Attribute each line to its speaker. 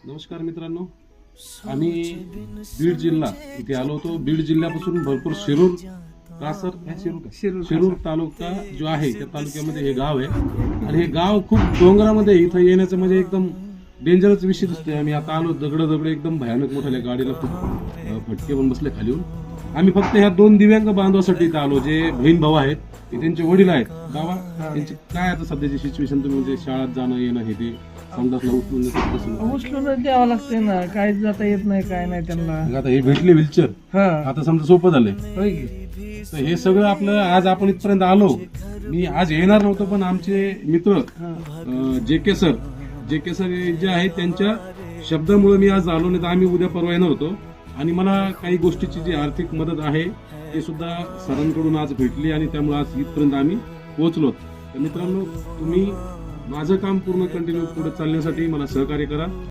Speaker 1: नमस्कार मित्रांनो, आम्ही बीड जिल्हा इथे आलो होतो. बीड जिल्ह्यापासून भरपूर शिरूर शिरूर तालुका जो आहे त्या तालुक्यामध्ये हे गाव आहे आणि हे गाव खूप डोंगरामध्ये इथं येण्याचं म्हणजे एकदम डेंजरस विषय दिसतोय. आम्ही आता आलो, दगड एकदम भयानक मोठ्या गाडीला खूप फटके पण बसले खाली येऊन. आम्ही फक्त ह्या 2 दिव्यांग बांधवासाठी इथं आलो, जे बहीण भाऊ आहेत, ते त्यांचे वडील आहेत. बाबा, त्यांची काय आता सध्याची सिच्युएशन, तुम्ही म्हणजे शाळेत जाणं येणं हे ते समजासला
Speaker 2: उचलून द्यावं लागतंय ना, काहीच जाता येत नाही, काय नाही त्यांना.
Speaker 1: आता हे भेटले व्हीलचेअर,
Speaker 2: हा
Speaker 1: आता समजा सोपं झालंय.
Speaker 2: होय की.
Speaker 1: तर हे सगळं आपलं आज आपण इथपर्यंत आलो. मी आज येणार नव्हतो, पण आमचे मित्र जेके सर जे आहेत त्यांच्या शब्दामुळे मी आज आलो, नाही तर आम्ही उद्या परवा येणार होतो. आणि मला काही गोष्टीची जी आर्थिक मदत आहे ते सुद्धा सरांकडून आज भेटली आणि त्यामुळे आज इथपर्यंत आम्ही पोहोचलो. तर मित्रांनो, तुम्ही माझं काम पूर्ण कंटिन्यू पुढे चालण्यासाठी मला सहकार्य करा.